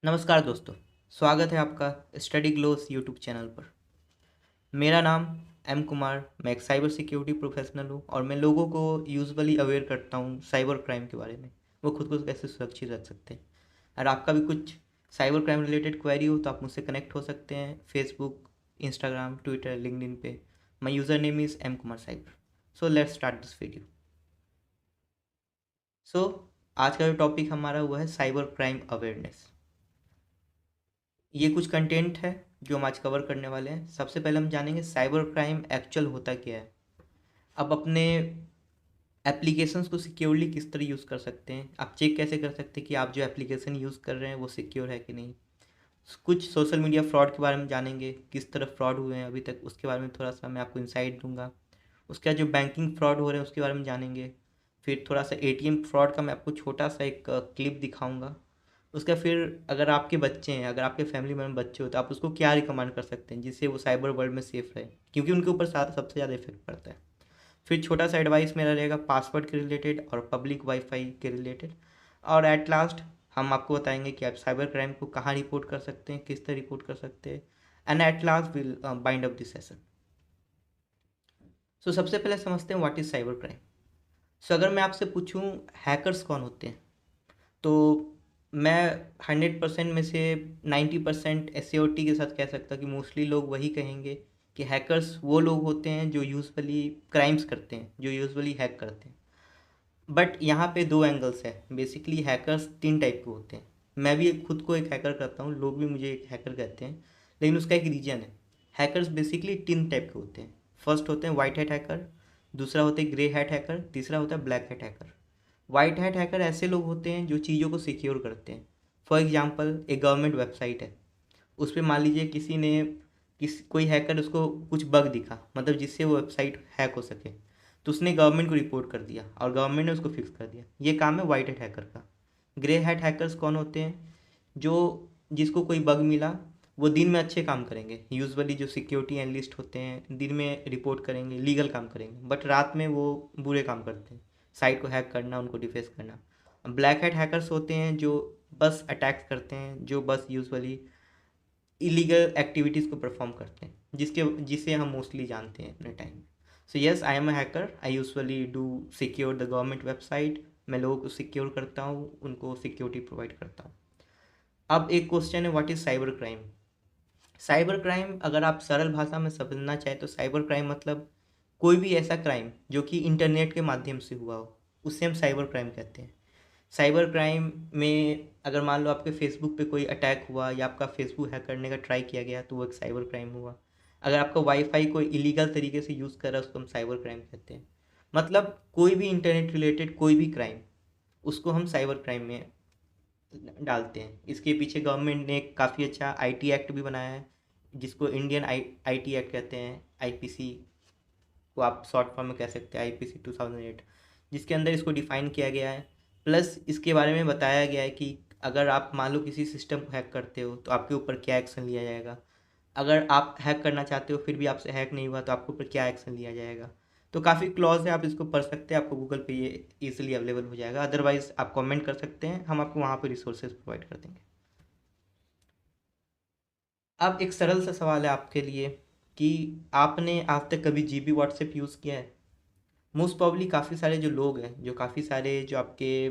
नमस्कार दोस्तों, स्वागत है आपका स्टडी ग्लोस यूट्यूब चैनल पर। मेरा नाम एम कुमार, मैं एक साइबर सिक्योरिटी प्रोफेशनल हूँ और मैं लोगों को यूजुअली अवेयर करता हूँ साइबर क्राइम के बारे में, वो खुद को कैसे सुरक्षित रख सकते हैं। अगर आपका भी कुछ साइबर क्राइम रिलेटेड क्वेरी हो तो आप मुझसे कनेक्ट हो सकते हैं फेसबुक, इंस्टाग्राम, ट्विटर, लिंक्डइन पे। My user name is M Kumar cyber. So let's start this video. So आज का जो टॉपिक हमारा वो है साइबर क्राइम अवेयरनेस। ये कुछ कंटेंट है जो हम आज कवर करने वाले हैं। सबसे पहले हम जानेंगे साइबर क्राइम एक्चुअल होता क्या है। अब अपने एप्लीकेशंस को सिक्योरली किस तरह यूज़ कर सकते हैं, आप चेक कैसे कर सकते हैं कि आप जो एप्लीकेशन यूज़ कर रहे हैं वो सिक्योर है कि नहीं। कुछ सोशल मीडिया फ्रॉड के बारे में जानेंगे, किस तरह फ्रॉड हुए हैं अभी तक, उसके बारे में थोड़ा सा मैं आपको इंसाइट दूंगा। उसके बाद जो बैंकिंग फ्रॉड हो रहे हैं उसके बारे में जानेंगे। फिर थोड़ा सा एटीएम फ्रॉड का मैं आपको छोटा सा एक क्लिप दिखाऊंगा। उसका फिर अगर आपके बच्चे हैं, अगर आपके फैमिली में बच्चे हो तो आप उसको क्या रिकमेंड कर सकते हैं जिससे वो साइबर वर्ल्ड में सेफ रहे, क्योंकि उनके ऊपर सबसे ज़्यादा इफेक्ट पड़ता है। फिर छोटा सा एडवाइस मेरा रहेगा पासवर्ड के रिलेटेड और पब्लिक वाईफाई के रिलेटेड। और एट लास्ट हम आपको बताएंगे कि आप साइबर क्राइम को कहाँ रिपोर्ट कर सकते हैं, किस तरह रिपोर्ट कर सकते हैं। And at last will bind up this session. So सबसे पहले समझते हैं what is cyber crime. So अगर मैं आपसे पूछूं हैकर्स कौन होते हैं, तो मैं 100% में से 90% एश्योरिटी के साथ कह सकता कि मोस्टली लोग वही कहेंगे कि हैकर्स वो लोग होते हैं जो यूजुअली क्राइम्स करते हैं, जो यूजुअली हैक करते हैं। बट यहाँ पे दो एंगल्स है। बेसिकली हैकर्स तीन टाइप के होते हैं। मैं भी खुद को एक हैकर कहता हूँ, लोग भी मुझे एक हैकर कहते हैं, लेकिन उसका एक रीजन है। हैकर्स बेसिकली तीन टाइप के होते हैं। फर्स्ट होते हैं वाइट हैट हैकर, दूसरा होते हैं ग्रे हैट हैकर, तीसरा होता है black hat hacker. White hat hacker ऐसे लोग होते हैं जो चीज़ों को सिक्योर करते हैं। फॉर एग्जांपल एक गवर्नमेंट वेबसाइट है, उस पर मान लीजिए किसी ने कोई हैकर उसको कुछ बग दिखा, मतलब जिससे वो वेबसाइट हैक हो सके, तो उसने गवर्नमेंट को रिपोर्ट कर दिया और गवर्नमेंट ने उसको फिक्स कर दिया। ये काम है वाइट हैट हैकर का। ग्रे हैट हैकर्स कौन होते हैं? जो जिसको कोई बग मिला, वो दिन में अच्छे काम करेंगे, यूजुअली जो सिक्योरिटी एनालिस्ट होते हैं दिन में रिपोर्ट करेंगे, लीगल काम करेंगे, बट रात में वो बुरे काम करते हैं, साइट को हैक करना, उनको डिफेस करना। ब्लैक हैट हैकर्स होते हैं जो बस अटैक्स करते हैं, जो बस यूजुअली इलीगल एक्टिविटीज़ को परफॉर्म करते हैं, जिसे हम मोस्टली जानते हैं अपने टाइम में। So yes, I am a hacker, I usually do secure the government website. मैं लोगों को सिक्योर करता हूँ, उनको सिक्योरिटी प्रोवाइड करता हूँ। अब एक क्वेश्चन है, what is cyber crime. Cyber crime अगर आप सरल भाषा में समझना चाहें तो साइबर क्राइम मतलब कोई भी ऐसा क्राइम जो कि इंटरनेट के माध्यम से हुआ हो, उससे हम साइबर क्राइम कहते हैं। साइबर क्राइम में अगर मान लो आपके फेसबुक पे कोई अटैक हुआ या आपका फेसबुक हैक करने का ट्राई किया गया तो वो एक साइबर क्राइम हुआ। अगर आपका वाईफाई कोई इलीगल तरीके से यूज़ कर रहा है उसको हम साइबर क्राइम कहते हैं। मतलब कोई भी इंटरनेट रिलेटेड कोई भी क्राइम, उसको हम साइबर क्राइम में डालते हैं। इसके पीछे गवर्नमेंट ने एक काफ़ी अच्छा आईटी एक्ट भी बनाया है, जिसको इंडियन आईटी एक्ट कहते हैं, आईपीसी को आप शॉर्ट फॉर्म में कह सकते हैं, आईपीसी 2008, जिसके अंदर इसको डिफाइन किया गया है। प्लस इसके बारे में बताया गया है कि अगर आप मान लो किसी सिस्टम को हैक करते हो तो आपके ऊपर क्या एक्शन लिया जाएगा। अगर आप हैक करना चाहते हो फिर भी आपसे हैक नहीं हुआ तो आपके ऊपर क्या एक्शन लिया जाएगा। तो काफ़ी क्लॉज है, आप इसको पढ़ सकते हैं, आपको गूगल पे ये ईजिली अवेलेबल हो जाएगा। अदरवाइज़ आप कमेंट कर सकते हैं, हम आपको वहाँ पे रिसोर्सेज प्रोवाइड कर देंगे। अब एक सरल सा सवाल है आपके लिए कि आपने आज तक कभी जीबी व्हाट्सएप यूज़ किया है? मोस्ट प्रॉब्ली काफ़ी सारे जो लोग हैं, जो काफ़ी सारे जो आपके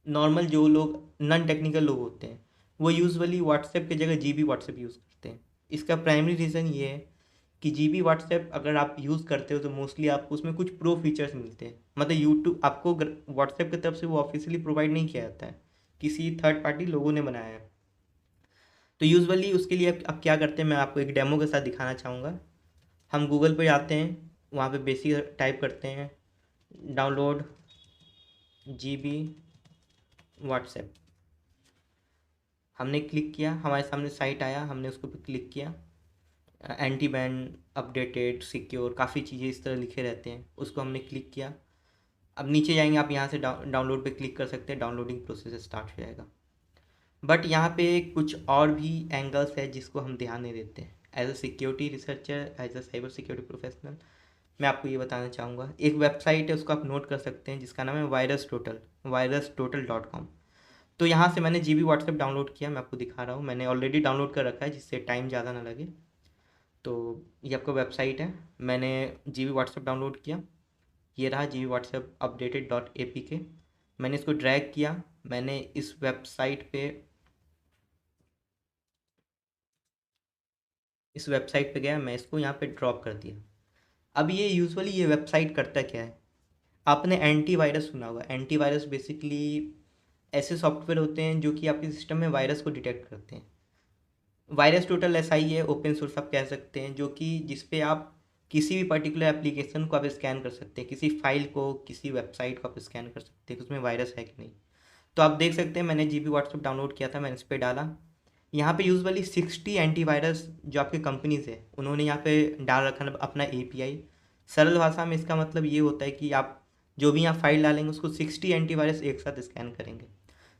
नॉर्मल जो लोग नॉन टेक्निकल लोग होते हैं, वो यूजुअली व्हाट्सएप की जगह जीबी व्हाट्सएप यूज़ करते हैं। इसका प्राइमरी रीज़न ये है कि जीबी व्हाट्सएप अगर आप यूज़ करते हो तो मोस्टली आपको उसमें कुछ प्रो फीचर्स मिलते हैं। मतलब यूट्यूब आपको व्हाट्सएप की तरफ से वो ऑफिशियली प्रोवाइड नहीं किया जाता है, किसी थर्ड पार्टी लोगों ने बनाया है। तो यूजुअली उसके लिए अब क्या करते हैं, मैं आपको एक डेमो के साथ दिखाना चाहूँगा। हम गूगल पे जाते हैं, वहाँ पे बेसिक टाइप करते हैं, डाउनलोड जीबी व्हाट्सएप। हमने क्लिक किया, हमारे सामने साइट आया, हमने उसको पे क्लिक किया। एंटी बैन, अपडेटेड, सिक्योर, काफ़ी चीज़ें इस तरह लिखे रहते हैं, उसको हमने क्लिक किया। अब नीचे जाएंगे, आप यहाँ से डाउनलोड पे क्लिक कर सकते हैं, डाउनलोडिंग प्रोसेस स्टार्ट हो जाएगा। बट यहाँ पे कुछ और भी एंगल्स है जिसको हम ध्यान नहीं देते हैं। As a security researcher, as a cyber security professional, मैं आपको ये बताना चाहूँगा। एक वेबसाइट है, उसको आप नोट कर सकते हैं, जिसका नाम है virus total, virus total .com। तो यहाँ से मैंने जीबी व्हाट्सएप डाउनलोड किया, मैं आपको दिखा रहा हूँ, मैंने ऑलरेडी डाउनलोड कर रखा है जिससे टाइम ज़्यादा ना लगे। तो ये आपका वेबसाइट है, मैंने जीबी व्हाट्सएप डाउनलोड किया, ये रहा GB WhatsApp updated dot A P के। मैंने इसको ड्रैग किया, मैंने इस वेबसाइट पे गया, मैं इसको यहाँ पे ड्रॉप कर दिया। अब ये यूजुअली ये वेबसाइट करता क्या है, आपने एंटीवायरस सुना होगा। एंटीवायरस बेसिकली ऐसे सॉफ्टवेयर होते हैं जो कि आपके सिस्टम में वायरस को डिटेक्ट करते हैं। वायरस टोटल ऐसा ही है, ओपन सोर्स आप कह सकते हैं, जो कि जिस पे आप किसी भी पर्टिकुलर एप्लीकेशन को आप स्कैन कर सकते हैं, किसी फाइल को, किसी वेबसाइट को आप स्कैन कर सकते हैं कि उसमें वायरस है कि नहीं। तो आप देख सकते हैं मैंने जीबी व्हाट्सएप डाउनलोड किया था, मैंने इस पर डाला। यहाँ पे यूजुअली 60 एंटीवायरस जो आपके कंपनीज है उन्होंने यहाँ पे डाल रखा है अपना एपीआई। सरल भाषा में इसका मतलब ये होता है कि आप जो भी यहाँ फाइल डालेंगे उसको 60 एंटीवायरस एक साथ स्कैन करेंगे।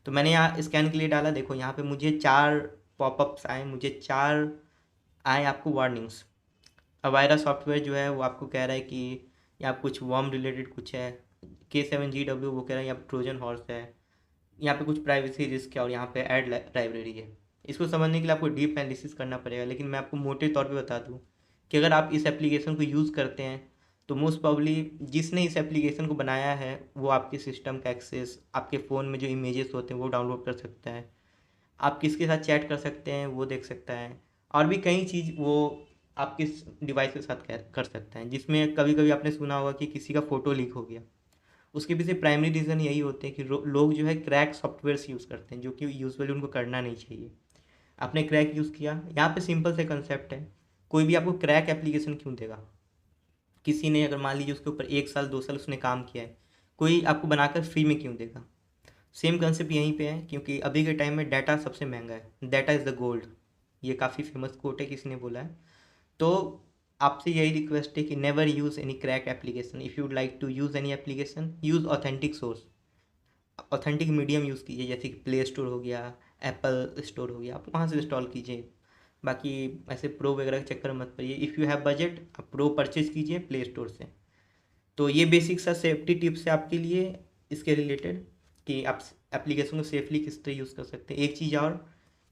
तो मैंने यहाँ स्कैन के लिए डाला, देखो यहाँ पे मुझे 4 पॉपअप्स आए, मुझे 4 आए आपको वार्निंग्स। अब वायरस सॉफ्टवेयर जो है वो आपको कह रहा है कि यहाँ कुछ वर्म रिलेटेड कुछ है, K7GW वो कह रहा है यहाँ ट्रोजन हॉर्स है, यहाँ पे कुछ प्राइवेसी रिस्क है, और यहाँ पे ऐड लाइब्रेरी है। इसको समझने के लिए आपको डीप एनालिसिस करना पड़ेगा, लेकिन मैं आपको मोटे तौर पे बता दूँ कि अगर आप इस एप्लीकेशन को यूज़ करते हैं तो मोस्ट प्रॉब्ली जिसने इस एप्लीकेशन को बनाया है वो आपके सिस्टम का एक्सेस, आपके फ़ोन में जो इमेजेस होते हैं वो डाउनलोड कर सकता है, आप किसके साथ चैट कर सकते हैं वो देख सकता है, और भी कई चीज़ वो आपके डिवाइस के साथ कर सकता है। जिसमें कभी कभी आपने सुना होगा कि किसी का फ़ोटो लीक हो गया, उसके पीछे प्राइमरी रीज़न यही होते हैं कि लोग जो है क्रैक सॉफ्टवेयर्स यूज़ करते हैं, जो कि यूजुअली उनको करना नहीं चाहिए। आपने क्रैक यूज़ किया, यहाँ पे सिंपल से कंसेप्ट है, कोई भी आपको क्रैक एप्लीकेशन क्यों देगा। किसी ने अगर मान लीजिए उसके ऊपर 1 साल 2 साल उसने काम किया है, कोई आपको बनाकर फ्री में क्यों देगा। सेम कंसेप्ट यहीं पे है, क्योंकि अभी के टाइम में डाटा सबसे महंगा है, डाटा इज़ द गोल्ड। ये काफ़ी फेमस कोट है, किसी ने बोला है। तो आपसे यही रिक्वेस्ट है कि never use any crack application. If you'd like to use any application, use authentic source, authentic medium use कीजिए, जैसे कि प्ले स्टोर हो गया, एप्पल स्टोर हो गया, आप वहाँ से इंस्टॉल कीजिए। बाकी ऐसे प्रो वगैरह के चक्कर में मत पड़िए। इफ़ यू हैव बजट, आप प्रो परचेज कीजिए प्ले स्टोर से। तो ये बेसिक सा सेफ्टी टिप्स है आपके लिए इसके रिलेटेड, कि आप एप्लीकेशन को सेफली किस तरह यूज़ कर सकते हैं। एक चीज़ और,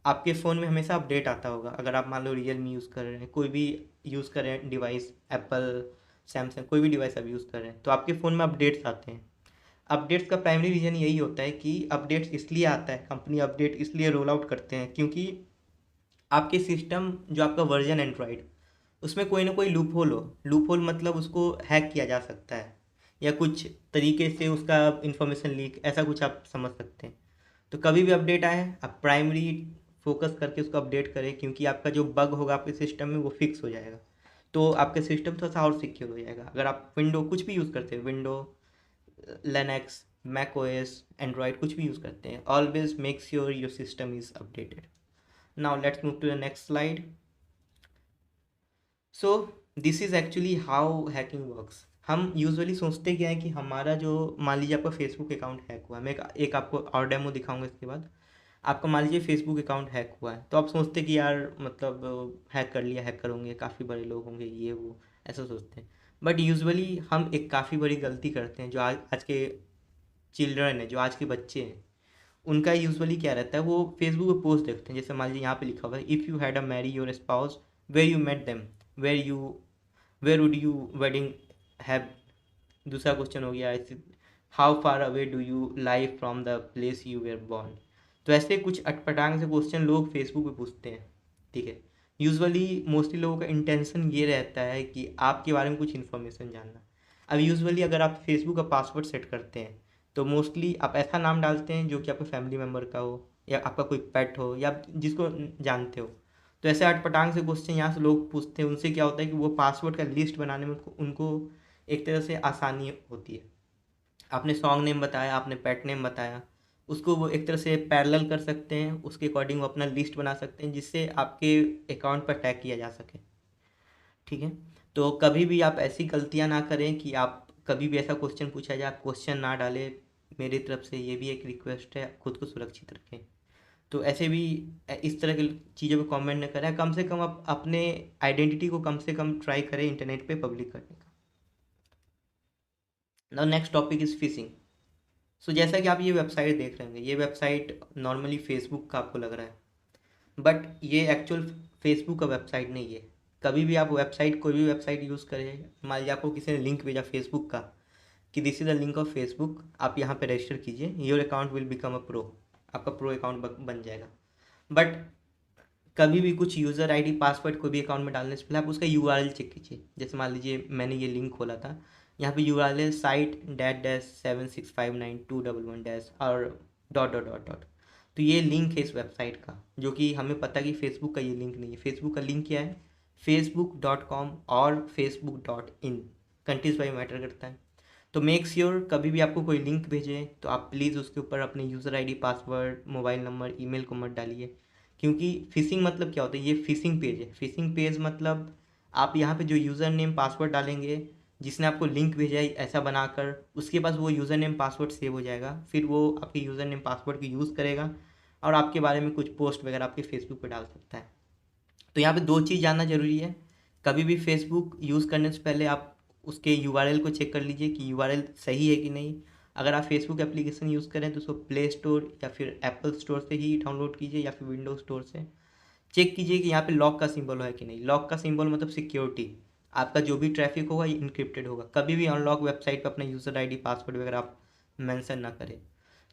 आपके फ़ोन में हमेशा अपडेट आता होगा, अगर आप मान लो रियलमी यूज़ कर रहे हैं, कोई भी यूज़ कर रहे हैं डिवाइस, एप्पल, सैमसंग, कोई भी डिवाइस आप यूज़ कर रहे हैं, तो आपके फ़ोन में अपडेट्स आते हैं। अपडेट्स का प्राइमरी रीज़न यही होता है कि अपडेट्स इसलिए आता है, कंपनी अपडेट इसलिए रोल आउट करते हैं क्योंकि आपके सिस्टम जो आपका वर्जन एंड्रॉयड, उसमें कोई ना कोई लूप होल हो। लूप होल मतलब उसको हैक किया जा सकता है, या कुछ तरीके से उसका इंफॉर्मेशन लीक, ऐसा कुछ आप समझ सकते हैं। तो कभी भी अपडेट आए, आप प्राइमरी फोकस करके उसको अपडेट करें, क्योंकि आपका जो बग होगा आपके सिस्टम में वो फिक्स हो जाएगा। तो आपका सिस्टम थोड़ा सा और सिक्योर हो जाएगा। अगर आप विंडो कुछ भी यूज़ करते हैं, window, Linux, Mac OS, Android, कुछ भी यूज़ करते हैं, always make sure your system is updated. Now let's move to the next slide. So this is actually how hacking works. हम यूजुअली सोचते क्या है कि हमारा जो, मान लीजिए आपका फेसबुक अकाउंट हैक हुआ, मैं एक आपको और डेमो दिखाऊंगा इसके बाद। आपका मान लीजिए फेसबुक अकाउंट हैक हुआ है, तो आप सोचते कि यार मतलब हैक कर लिया, हैकर होंगे, काफ़ी बड़े लोग होंगे, ये वो, ऐसा सोचते हैं। बट यूजुअली हम एक काफ़ी बड़ी गलती करते हैं, जो आज आज के चिल्ड्रन है, जो आज के बच्चे हैं, उनका यूजुअली क्या रहता है, वो फेसबुक पे पोस्ट देखते हैं। जैसे मान लीजिए यहाँ पे लिखा हुआ है, if you had a marry your spouse, where you met them, where you, where would you wedding have. दूसरा क्वेश्चन हो गया ऐसे, how far away do you live from the place you where born. तो ऐसे कुछ अटपटांग से question लोग Facebook पे पूछते हैं, ठीक है। यूजुअली मोस्टली लोगों का इंटेंशन ये रहता है कि आपके बारे में कुछ इन्फॉर्मेशन जानना। अब यूजुअली अगर आप फेसबुक का पासवर्ड सेट करते हैं, तो मोस्टली आप ऐसा नाम डालते हैं जो कि आपके फैमिली मेम्बर का हो, या आपका कोई पेट हो, या जिसको जानते हो। तो ऐसे अटपटांग से क्वेश्चन यहाँ से लोग पूछते हैं, उनसे क्या होता है कि वो पासवर्ड का लिस्ट बनाने में उनको एक तरह से आसानी होती है। आपने सॉन्ग नेम बताया, आपने पेट नेम बताया, उसको वो एक तरह से पैरेलल कर सकते हैं, उसके अकॉर्डिंग वो अपना लिस्ट बना सकते हैं, जिससे आपके अकाउंट पर टैग किया जा सके, ठीक है। तो कभी भी आप ऐसी गलतियां ना करें कि आप कभी भी ऐसा क्वेश्चन पूछा जाए आप क्वेश्चन ना डालें। मेरी तरफ से ये भी एक रिक्वेस्ट है, खुद को सुरक्षित रखें। तो ऐसे भी इस तरह की चीज़ों पे कमेंट न करें, कम से कम आप अपने आइडेंटिटी को कम से कम ट्राई करें इंटरनेट पे पब्लिक करने का। Now next topic is phishing. So जैसा कि आप ये वेबसाइट देख रहे होंगे, ये वेबसाइट नॉर्मली फेसबुक का आपको लग रहा है, बट ये एक्चुअल फेसबुक का वेबसाइट नहीं है। कभी भी आप वेबसाइट, कोई भी वेबसाइट यूज़ करें, मान लीजिए आपको किसी ने लिंक भेजा फेसबुक का कि this is the link of Facebook, आप यहाँ पे रजिस्टर कीजिए, your account will become a pro, आपका प्रो अकाउंट बन जाएगा। बट कभी भी कुछ यूज़र आईडी पासवर्ड कोई भी अकाउंट में डालने से पहले आप उसका यूआरएल चेक कीजिए। जैसे मान लीजिए मैंने ये लिंक खोला था, यहाँ पे यूआरएल है साइट डैश डैश 7659211 और डॉट डॉट डॉट डॉट। तो ये लिंक है इस वेबसाइट का, जो कि हमें पता है कि फेसबुक का ये लिंक नहीं है। फेसबुक का लिंक क्या है, facebook.com और facebook.in, कंट्रीज वाइज मैटर करता है। तो मेक श्योर कभी भी आपको कोई लिंक भेजे तो आप प्लीज़ उसके ऊपर अपने user ID, password, mobile number, email को मत डालिए। क्योंकि फिशिंग मतलब क्या होता है, ये फिशिंग पेज है। फिशिंग पेज मतलब आप यहाँ पे जो यूज़र नेम पासवर्ड डालेंगे, जिसने आपको लिंक भेजा है ऐसा बनाकर, उसके पास वो यूज़र नेम पासवर्ड सेव हो जाएगा, फिर वो आपके यूज़र नेम पासवर्ड को यूज़ करेगा और आपके बारे में कुछ पोस्ट वगैरह आपके फेसबुक पे डाल सकता है। तो यहाँ पे दो चीज़ जानना जरूरी है। कभी भी फेसबुक यूज़ करने से पहले आप उसके यूआरएल को चेक कर लीजिए कि यूआरएल सही है कि नहीं। अगर आप फेसबुक एप्लीकेशन यूज़ करें तो उसको प्ले स्टोर या फिर एप्पल स्टोर से ही डाउनलोड कीजिए या फिर विंडोज स्टोर से। चेक कीजिए कि यहाँ पे लॉक का सिंबल है कि नहीं। लॉक का सिंबल मतलब सिक्योरिटी, आपका जो भी ट्रैफिक होगा ये इनक्रिप्टेड होगा। कभी भी अनलॉक वेबसाइट पर अपना यूज़र आईडी, पासवर्ड वगैरह आप मेंशन ना करें।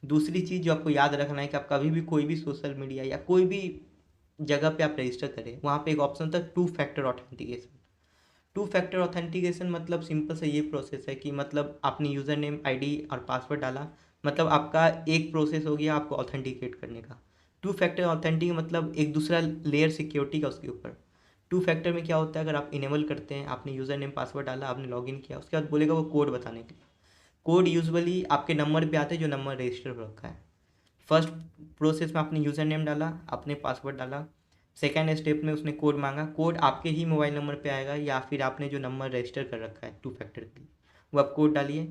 दूसरी चीज़ जो आपको याद रखना है कि आप कभी भी कोई भी सोशल मीडिया या कोई भी जगह पे आप रजिस्टर करें, वहाँ पे एक ऑप्शन था to factor authentication. To factor authentication मतलब सिंपल से ये प्रोसेस है कि मतलब आपने यूज़र नेम, आईडी और पासवर्ड डाला, मतलब आपका एक प्रोसेस हो गया आपको ऑथेंटिकेट करने का। टू फैक्टर ऑथेंटिक मतलब एक दूसरा लेयर सिक्योरिटी का उसके ऊपर। टू फैक्टर में क्या होता है, अगर आप इनेबल करते हैं, आपने यूज़र नेम पासवर्ड डाला, आपने लॉगिन किया, उसके बाद बोलेगा वो कोड बताने के लिए। कोड यूजुअली आपके नंबर पे आते हैं जो नंबर रजिस्टर हो रखा है। फर्स्ट प्रोसेस में आपने यूज़र नेम डाला, आपने पासवर्ड डाला, सेकेंड स्टेप में उसने कोड मांगा, कोड आपके ही मोबाइल नंबर पे आएगा या फिर आपने जो नंबर रजिस्टर कर रखा है टू फैक्टर के लिए वो आप कोड डालिए,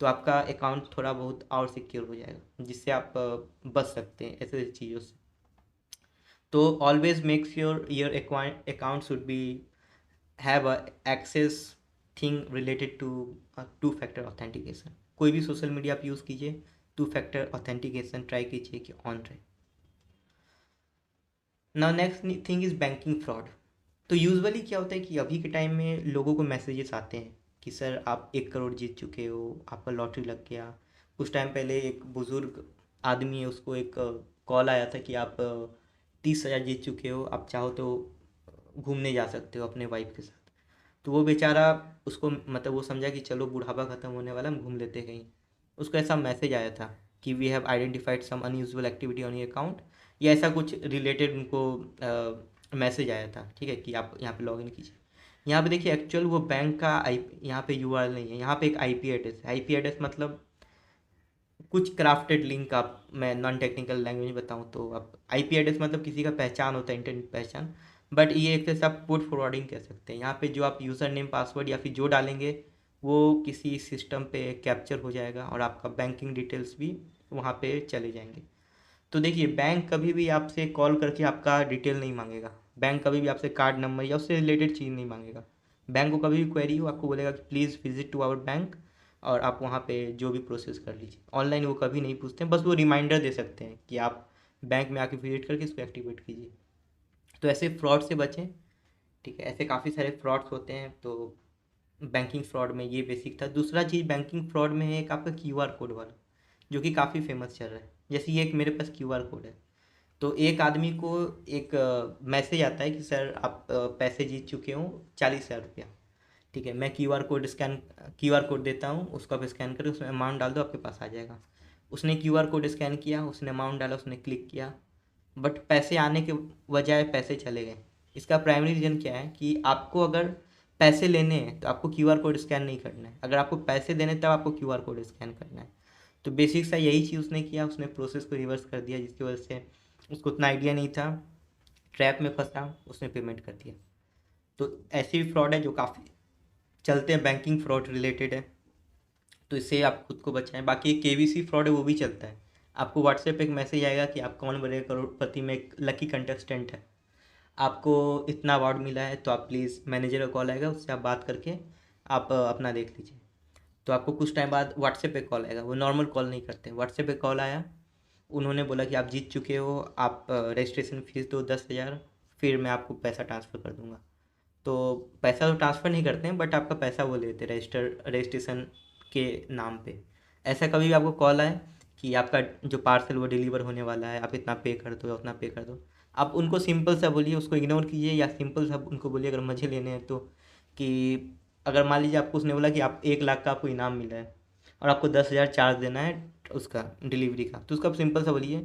तो आपका अकाउंट थोड़ा बहुत और सिक्योर हो जाएगा, जिससे आप बच सकते हैं ऐसे चीज़ों से। तो always make sure your account should be have a access thing related to two factor authentication. कोई भी सोशल मीडिया आप यूज़ कीजिए, टू फैक्टर ऑथेंटिकेशन ट्राई कीजिए कि ऑन रहे। Now next thing is banking fraud. तो यूजुअली क्या होता है कि अभी के टाइम में लोगों को मैसेजेस आते हैं कि सर आप 1 करोड़ जीत चुके हो, आपका लॉटरी लग गया। कुछ टाइम पहले एक बुज़ुर्ग आदमी है, उसको एक कॉल आया था कि आप 30,000 जीत चुके हो, आप चाहो तो घूमने जा सकते हो अपने वाइफ के साथ। तो वो बेचारा, उसको मतलब वो समझा कि चलो बुढ़ापा ख़त्म होने वाला, हम घूम लेते कहीं। उसको ऐसा मैसेज आया था कि we have identified some unusual activity on your account, या ऐसा कुछ रिलेटेड उनको मैसेज आया था, ठीक है, कि आप यहाँ पे लॉगिन कीजिए। यहाँ पे देखिए एक्चुअल वो बैंक का आई, यहाँ पे यूआरएल नहीं है, यहाँ पे एक आईपी एड्रेस है। आईपी एड्रेस मतलब कुछ क्राफ्टेड लिंक, आप मैं नॉन टेक्निकल लैंग्वेज बताऊँ तो आप आईपी एड्रेस मतलब किसी का पहचान होता है, इंटरनेट पहचान। बट ये एक तरह से आप पुट फॉरवर्डिंग कह सकते हैं। यहाँ पे जो आप यूज़र नेम, पासवर्ड या फिर जो डालेंगे वो किसी सिस्टम पे कैप्चर हो जाएगा और आपका बैंकिंग डिटेल्स भी वहाँ पे चले जाएंगे। तो देखिए बैंक कभी भी आपसे कॉल करके आपका डिटेल नहीं मांगेगा। बैंक कभी भी आपसे कार्ड नंबर या उससे रिलेटेड चीज़ नहीं मांगेगा। बैंक को कभी भी क्वेरी हो आपको बोलेगा कि please visit to our bank, और आप वहाँ पे जो भी प्रोसेस कर लीजिए। ऑनलाइन वो कभी नहीं पूछते हैं, बस वो रिमाइंडर दे सकते हैं कि आप बैंक में आके विजिट करके इसको एक्टिवेट कीजिए। तो ऐसे फ्रॉड से बचें, ठीक है। ऐसे काफ़ी सारे फ्रॉड्स होते हैं, तो बैंकिंग फ्रॉड में ये बेसिक था। दूसरा चीज़ बैंकिंग फ्रॉड में है एक आपका क्यूआर कोड वाला, जो कि काफ़ी फेमस चल रहा है। जैसे ये एक मेरे पास क्यूआर कोड है, तो एक आदमी को एक मैसेज आता है कि सर आप पैसे जीत चुके हो 40,000 रुपया, ठीक है। मैं क्यूआर कोड देता हूँ, उसको आप स्कैन करें, उसमें अमाउंट डाल दो, आपके पास आ जाएगा। उसने क्यूआर कोड स्कैन किया, उसने अमाउंट डाला, उसने क्लिक किया, बट पैसे आने के बजाय पैसे चले गए। इसका प्राइमरी रीज़न क्या है कि आपको अगर पैसे लेने हैं तो आपको क्यूआर कोड स्कैन नहीं करना है, अगर आपको पैसे देने तब आपको क्यूआर कोड स्कैन करना है। तो बेसिक सा यही चीज़ उसने किया, उसने प्रोसेस को रिवर्स कर दिया, जिसकी वजह से उसको उतना आइडिया नहीं था, ट्रैप में फंसा, उसने पेमेंट कर दिया। तो ऐसे भी फ्रॉड है जो काफ़ी चलते हैं, बैंकिंग फ्रॉड रिलेटेड है, तो इससे आप खुद को बचाएं। बाकी एक केवीसी फ्रॉड है, वो भी चलता है। आपको व्हाट्सएप पे एक मैसेज आएगा कि आप कौन बनेगा करोड़पति में एक लकी कंटेस्टेंट है, आपको इतना अवार्ड मिला है, तो आप प्लीज़, मैनेजर का कॉल आएगा, उससे आप बात करके आप अपना देख लीजिए। तो आपको कुछ टाइम बाद व्हाट्सएप पे कॉल आएगा, वो नॉर्मल कॉल नहीं करते, व्हाट्सएप पे कॉल आया, उन्होंने बोला कि आप जीत चुके हो, आप रजिस्ट्रेशन फ़ीस दो 10,000, फिर मैं आपको पैसा ट्रांसफ़र कर दूंगा। तो पैसा तो ट्रांसफ़र नहीं करते हैं, बट आपका पैसा वो लेते हैं रजिस्ट्रेशन के नाम पे। ऐसा कभी भी आपको कॉल आए कि आपका जो पार्सल वो डिलीवर होने वाला है, आप इतना पे कर दो या उतना पे कर दो, आप उनको सिंपल सा बोलिए, उसको इग्नोर कीजिए, या सिंपल सा उनको बोलिए अगर मुझे लेने हैं तो, कि अगर मान लीजिए आपको उसने बोला कि आप 1 लाख का आपको इनाम मिला है और आपको 10,000 चार्ज देना है उसका डिलीवरी का, तो उसका आप सिंपल सा बोलिए,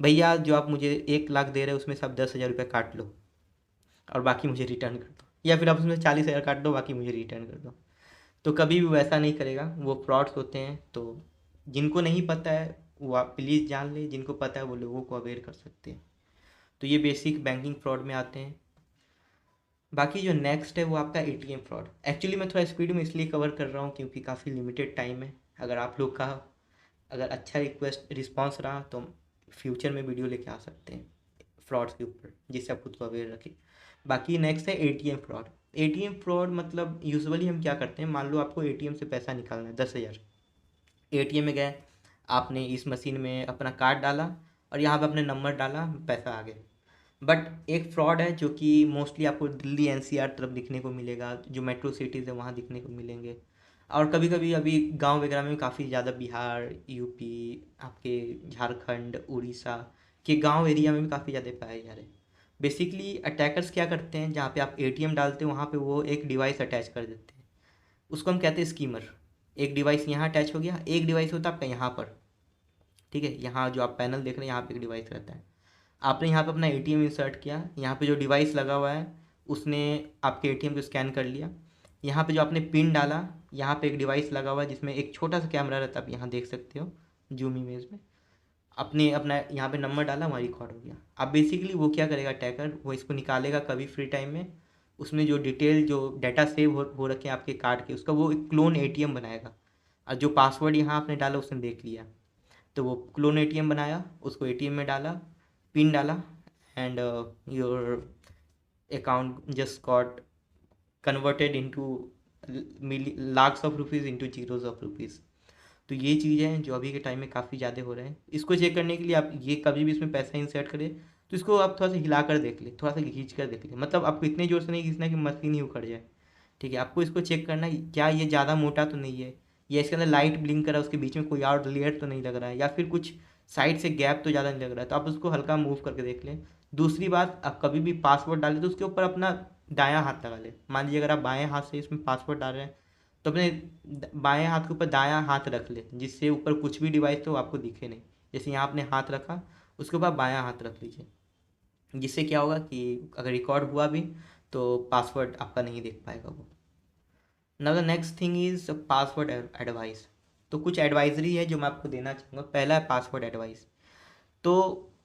भैया जो आप मुझे 1 लाख दे रहे हो उसमें से आप 10,000 रुपये काट लो और बाकी मुझे रिटर्न कर दो, या फिर आप उसमें 40,000 काट दो, बाकी मुझे रिटर्न कर दो। तो कभी भी वैसा नहीं करेगा, वो फ्रॉड्स होते हैं। तो जिनको नहीं पता है वो आप प्लीज़ जान ले, जिनको पता है वो लोगों को अवेयर कर सकते हैं। तो ये बेसिक बैंकिंग फ्रॉड में आते हैं। बाकी जो नेक्स्ट है वो आपका एटीएम फ्रॉड। एक्चुअली मैं थोड़ा स्पीड में इसलिए कवर कर रहा हूँ क्योंकि काफ़ी लिमिटेड टाइम है। अगर आप लोग का अगर अच्छा रिक्वेस्ट रिस्पॉन्स रहा तो फ्यूचर में वीडियो लेके आ सकते हैं फ्रॉड्स के ऊपर, जिससे आप खुद को अवेयर रखें। बाकी नेक्स्ट है एटीएम फ्रॉड। एटीएम फ्रॉड मतलब यूजुअली हम क्या करते हैं, मान लो आपको एटीएम से पैसा निकालना है 10,000, एटीएम में गए, आपने इस मशीन में अपना कार्ड डाला और यहाँ पे अपने नंबर डाला, पैसा आ गया। बट एक फ्रॉड है जो कि मोस्टली आपको दिल्ली एनसीआर तरफ दिखने को मिलेगा, जो मेट्रो सिटीज़ है वहाँ दिखने को मिलेंगे, और कभी कभी अभी गांव वगैरह में काफ़ी ज़्यादा बिहार, यूपी, आपके झारखंड, उड़ीसा के गांव एरिया में भी काफ़ी ज़्यादा पाए जा रहे हैं। बेसिकली अटैकर्स क्या करते हैं, जहाँ पे आप एटीएम डालते हो वहाँ पे वो एक डिवाइस अटैच कर देते हैं, उसको हम कहते हैं स्कीमर। एक डिवाइस यहाँ अटैच हो गया, एक डिवाइस होता है आपका यहाँ पर, ठीक है, यहाँ जो आप पैनल देख रहे हैं यहाँ पे एक डिवाइस रहता है। आपने यहाँ पे अपना एटीएम इंसर्ट किया, यहाँ पे जो डिवाइस लगा हुआ है उसने आपके एटीएम को स्कैन कर लिया। यहाँ पे जो आपने पिन डाला, यहाँ पे एक डिवाइस लगा हुआ है जिसमें एक छोटा सा कैमरा रहता है, आप यहाँ देख सकते हो जूम इमेज में। अपने अपना यहाँ पे नंबर डाला, वहाँ रिकॉर्ड हो गया। अब बेसिकली वो क्या करेगा अटैकर, वो इसको निकालेगा कभी फ्री टाइम में, उसमें जो डिटेल जो डाटा सेव हो रखे हैं आपके कार्ड के, उसका वो एक क्लोन एटीएम बनाएगा। और जो पासवर्ड यहाँ आपने डाला उसने देख लिया, तो वो क्लोन एटीएम बनाया, उसको एटीएम में डाला, पिन डाला, and your account just got converted into lakhs of rupees into zeros of rupees. तो ये चीज़ें हैं जो अभी के टाइम में काफ़ी ज़्यादा हो रहे हैं। इसको चेक करने के लिए आप ये कभी भी इसमें पैसा इंसर्ट करें तो इसको आप थोड़ा सा हिला कर देख लें, थोड़ा सा खींच कर देख लें, मतलब आपको इतने ज़ोर से नहीं खींचना कि मशीन ही उखड़ जाए। ठीक है, आपको इसको चेक करना है क्या ये ज़्यादा मोटा तो नहीं है, या इसके अंदर लाइट ब्लिंक कर रहा है, उसके बीच में कोई और लेयर तो नहीं लग रहा है, या फिर कुछ साइड से गैप तो ज़्यादा नहीं लग रहा है, तो आप उसको हल्का मूव करके देख लें। दूसरी बात, आप कभी भी पासवर्ड डालें तो उसके ऊपर अपना दायां हाथ लगा लें। मान लीजिए अगर आप बाएं हाथ से इसमें पासवर्ड डाल रहे हैं तो अपने बाएं हाथ के ऊपर दायां हाथ रख ले, जिससे ऊपर कुछ भी डिवाइस तो आपको दिखे नहीं। जैसे यहाँ आपने हाथ रखा, उसके ऊपर बायां हाथ रख लीजिए, जिससे क्या होगा कि अगर रिकॉर्ड हुआ भी तो पासवर्ड आपका नहीं देख पाएगा वो। Now the next thing is password advice. तो कुछ एडवाइजरी है जो मैं आपको देना चाहूँगा। पहला है पासवर्ड एडवाइस। तो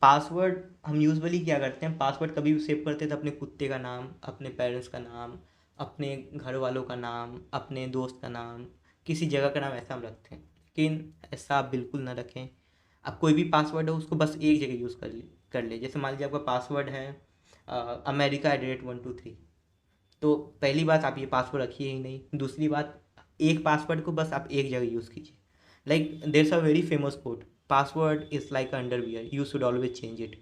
पासवर्ड हम यूजुअली क्या करते हैं, पासवर्ड कभी भी सेव करते हैं तो अपने कुत्ते का नाम, अपने पेरेंट्स का नाम, अपने घर वालों का नाम, अपने दोस्त का नाम, किसी जगह का नाम ऐसा हम रखते हैं। लेकिन ऐसा आप बिल्कुल ना रखें। आप कोई भी पासवर्ड है उसको बस एक जगह यूज़ कर ले। जैसे मान लीजिए आपका पासवर्ड है America@123, तो पहली बात आप ये पासवर्ड रखिए ही नहीं। दूसरी बात, एक पासवर्ड को बस आप एक जगह यूज़ कीजिए। Like there a very famous quote, password is like underwear, you should always change it.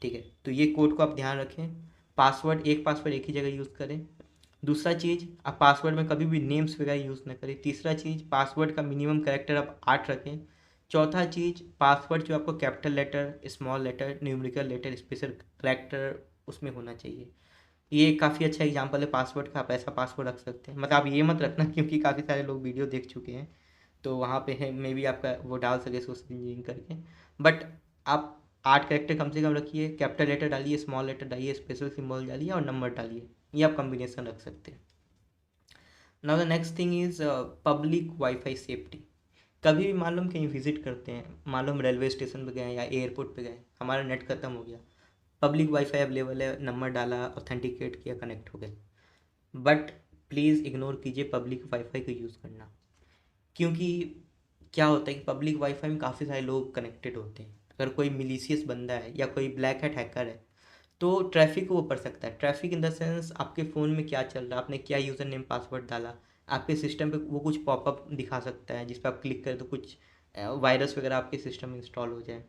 ठीक है, तो ये कोड को आप ध्यान रखें। पासवर्ड एक ही जगह यूज़ करें। दूसरा चीज़, आप पासवर्ड में कभी भी नेम्स वगैरह यूज़ ना करें। तीसरा चीज़, पासवर्ड का मिनिमम कैरेक्टर आप 8 रखें। चौथा चीज़, पासवर्ड जो आपको capital letter, small letter, numerical letter, special character उसमें होना चाहिए। ये काफ़ी अच्छा एग्जांपल है पासवर्ड का, आप ऐसा पासवर्ड रख सकते हैं। मतलब आप ये मत रखना क्योंकि काफ़ी सारे लोग वीडियो देख चुके हैं, तो वहाँ पे है मे बी आपका वो डाल सके सोशल इंजीनियरिंग करके। बट आप 8 कैरेक्टर कम से कम रखिए, कैपिटल लेटर डालिए, स्मॉल लेटर डालिए, स्पेशल सिंबल डालिए और नंबर डालिए। ये आप कॉम्बिनेशन रख सकते हैं। Now the next thing is public wifi safety. कभी भी मान लो हम कहीं विजिट करते हैं, मान लो हम रेलवे स्टेशन पे गए या एयरपोर्ट पे गए, हमारा नेट खत्म हो गया, पब्लिक वाईफाई अवेलेबल है, नंबर डाला, ऑथेंटिकेट किया, कनेक्ट हो गए। बट प्लीज़ इग्नोर कीजिए पब्लिक वाईफाई को यूज़ करना, क्योंकि क्या होता है कि पब्लिक वाईफाई में काफ़ी सारे लोग कनेक्टेड होते हैं। अगर कोई मिलीशियस बंदा है या कोई ब्लैक हैट हैकर है तो ट्रैफिक वो पढ़ सकता है। ट्रैफिक इन द सेंस आपके फ़ोन में क्या चल रहा है, आपने क्या यूज़र नेम पासवर्ड डाला, आपके सिस्टम पे वो कुछ पॉपअप दिखा सकता है जिस पर आप क्लिक करें तो कुछ वायरस वगैरह आपके सिस्टम में इंस्टॉल हो जाए।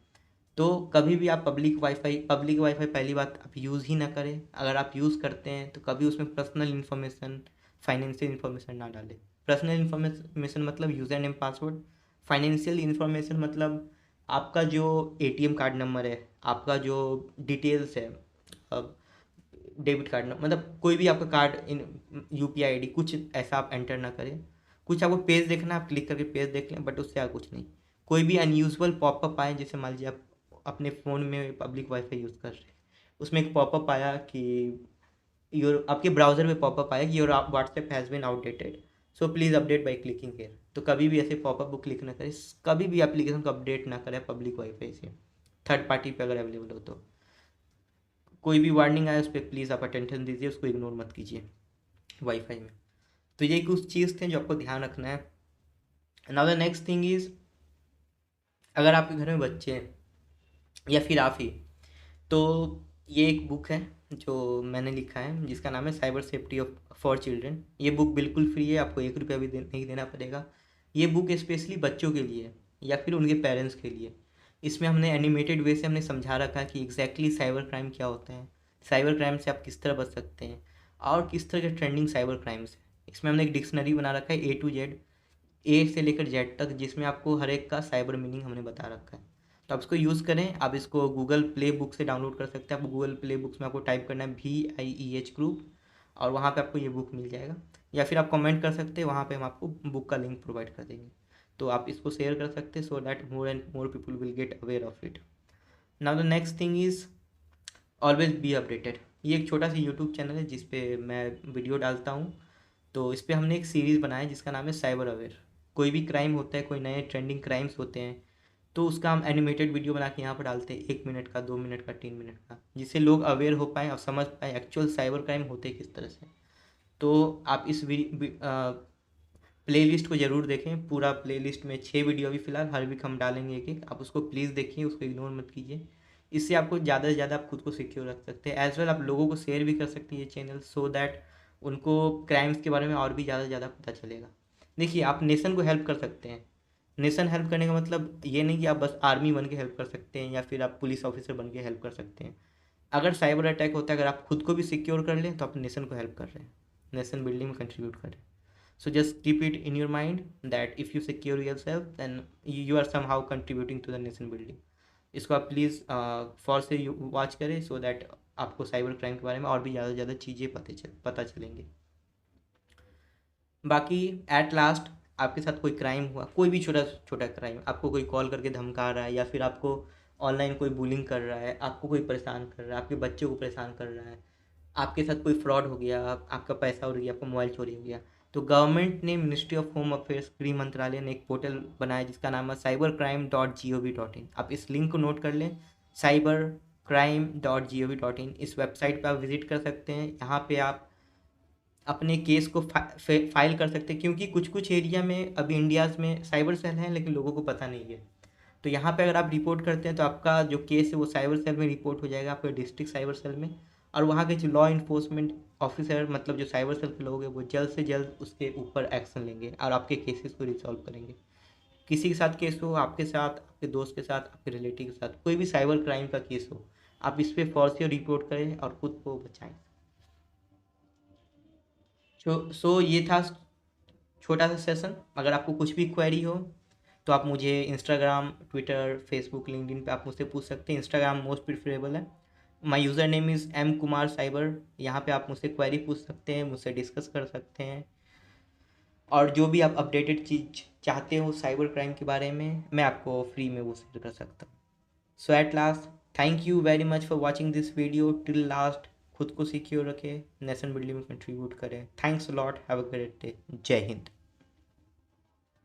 तो कभी भी आप पब्लिक वाईफाई पहली बात आप यूज़ ही ना करें। अगर आप यूज़ करते हैं तो कभी उसमें पर्सनल इन्फॉर्मेशन, फाइनेंशियल इन्फॉर्मेशन ना डालें। पर्सनल इन्फॉर्मेशन मतलब user name password. Financial information मतलब आपका जो एटीएम कार्ड नंबर है, आपका जो डिटेल्स है, डेबिट कार्ड मतलब कोई भी आपका कार्ड इन यूपीआई आईडी कुछ ऐसा आप एंटर ना करें। कुछ आपको पेज देखना है, आप क्लिक करके पेज देख लें, बट उससे आगे कुछ नहीं। कोई भी अनयूजुअल पॉपअप आए, जैसे मान लीजिए आप अपने फ़ोन में पब्लिक वाईफाई यूज़ कर रहे हैं, उसमें एक पॉपअप आया कि योर आपके ब्राउज़र में पॉपअप आया कि your WhatsApp has been outdated, so please update by clicking here. तो कभी भी ऐसे पॉपअप को क्लिक ना करें, कभी भी एप्लीकेशन को अपडेट ना करें पब्लिक वाईफाई से, थर्ड पार्टी पे अगर अवेलेबल हो तो। कोई भी वार्निंग आए उस पर प्लीज़ आप अटेंशन दीजिए, उसको इग्नोर मत कीजिए वाईफाई में। तो ये कुछ चीज़ थे जो आपको ध्यान रखना है। Now the next thing is, अगर आपके घर में बच्चे हैं या फिर आप ही, तो ये एक बुक है जो मैंने लिखा है जिसका नाम है cyber safety of for children. ये बुक बिल्कुल फ्री है, आपको 1 रुपया भी नहीं देना पड़ेगा। ये बुक स्पेशली बच्चों के लिए है या फिर उनके पेरेंट्स के लिए। इसमें हमने एनिमेटेड वे से हमने समझा रखा है कि एग्जैक्टली साइबर क्राइम क्या होता है, साइबर क्राइम से आप किस तरह बच सकते हैं और किस तरह के ट्रेंडिंग साइबर क्राइम्स है। इसमें हमने एक डिक्शनरी बना रखा है A to Z, ए से लेकर जेड तक, जिसमें आपको हर एक का साइबर मीनिंग हमने बता रखा है। तो आप इसको यूज़ करें। आप इसको गूगल प्ले बुक से डाउनलोड कर सकते हैं। आप गूगल प्ले बुक्स में आपको टाइप करना है VIEH ग्रुप, और वहाँ पे आपको ये बुक मिल जाएगा। या फिर आप कमेंट कर सकते हैं, वहाँ पे हम आपको बुक का लिंक प्रोवाइड कर देंगे। तो आप इसको शेयर कर सकते हैं so that more and more people will get aware of it. Now the next thing is always be updated. ये एक छोटा सा यूट्यूब चैनल है जिस पे मैं वीडियो डालता हूँ। तो इस पे हमने एक सीरीज़ बनाया है जिसका नाम है साइबर अवेयर। कोई भी क्राइम होता है, कोई नए ट्रेंडिंग क्राइम्स होते हैं, तो उसका हम एनिमेटेड वीडियो बना के यहाँ पर डालते हैं, 1 मिनट का, 2 मिनट का, 3 मिनट का, जिससे लोग अवेयर हो पाएँ और समझ पाएँ एक्चुअल साइबर क्राइम होते किस तरह से। तो आप इस प्ले लिस्ट को ज़रूर देखें। पूरा प्ले लिस्ट में 6 वीडियो अभी फ़िलहाल, हर वीक हम डालेंगे एक एक। आप उसको प्लीज़ देखिए, उसको इग्नोर मत कीजिए। इससे आपको ज़्यादा से ज़्यादा आप खुद को सिक्योर रख सकते हैं। एज वेल आप लोगों को शेयर भी कर सकते हैं ये चैनल, सो दैट उनको क्राइम्स के बारे में और भी ज़्यादा से ज़्यादा पता चलेगा। देखिए, आप नेशन को हेल्प कर सकते हैं। नेशन हेल्प करने का मतलब ये नहीं कि आप बस आर्मी बन के हेल्प कर सकते हैं या फिर आप पुलिस ऑफिसर बन के हेल्प कर सकते हैं। अगर साइबर अटैक होता है, अगर आप खुद को भी सिक्योर कर लें तो आप नेशन को हेल्प कर रहे हैं, नेशन बिल्डिंग में कंट्रीब्यूट कर रहे हैं। So just keep it in your mind that if you secure yourself, then you are somehow contributing to the nation building. इसको आप प्लीज़ फॉर से वॉच करें सो दैट आपको साइबर क्राइम के बारे में और भी ज़्यादा से ज़्यादा चीज़ें पता चलेंगी। बाकी एट लास्ट, आपके साथ कोई क्राइम हुआ, कोई भी छोटा छोटा क्राइम, आपको कोई कॉल करके धमका रहा है या फिर आपको ऑनलाइन कोई बुलिंग कर रहा है, आपको कोई परेशान कर रहा है, आपके बच्चे को परेशान कर रहा है, आपके साथ कोई फ्रॉड हो गया, आपका पैसा उड़ गया, आपका मोबाइल चोरी हो गया, तो गवर्नमेंट ने, मिनिस्ट्री ऑफ होम अफेयर्स, गृह मंत्रालय ने एक पोर्टल बनाया जिसका नाम है cybercrime.gov.in। आप इस लिंक को नोट कर लें, cybercrime.gov.in। इस वेबसाइट पर आप विजिट कर सकते हैं। यहाँ पे आप अपने केस को फाइल कर सकते हैं, क्योंकि कुछ कुछ एरिया में अभी इंडियाज़ में साइबर सेल हैं लेकिन लोगों को पता नहीं है। तो यहाँ पे अगर आप रिपोर्ट करते हैं तो आपका जो केस है वो साइबर सेल में रिपोर्ट हो जाएगा, आपके डिस्ट्रिक्ट साइबर सेल में। और वहाँ के जो लॉ इन्फोर्समेंट ऑफिसर, मतलब जो साइबर सेल के लोग हैं, वो जल्द से जल्द उसके ऊपर एक्शन लेंगे और आपके केसेस को रिजॉल्व करेंगे। किसी के साथ केस हो, आपके साथ, आपके दोस्त के साथ, आपके रिलेटिव के साथ, कोई भी साइबर क्राइम का केस हो, आप इस पर फौरन रिपोर्ट करें और खुद को बचाएं। सो ये था छोटा सा सेशन। अगर आपको कुछ भी क्वेरी हो तो आप मुझे इंस्टाग्राम, ट्विटर, फेसबुक, लिंक्डइन पे आप मुझसे पूछ सकते हैं। इंस्टाग्राम मोस्ट प्रिफरेबल है। My user name is M Kumar cyber. यहाँ पे आप मुझसे क्वेरी पूछ सकते हैं, मुझसे डिस्कस कर सकते हैं, और जो भी आप अपडेटेड चीज़ चाहते हो साइबर क्राइम के बारे में, मैं आपको फ्री में वो शेयर कर सकता हूँ। So at last, thank you very much for watching this video till last. खुद को सिक्योर रखें, नेशन बिल्डिंग में कंट्रीब्यूट करें। Thanks a lot, have a great day. जय हिंद।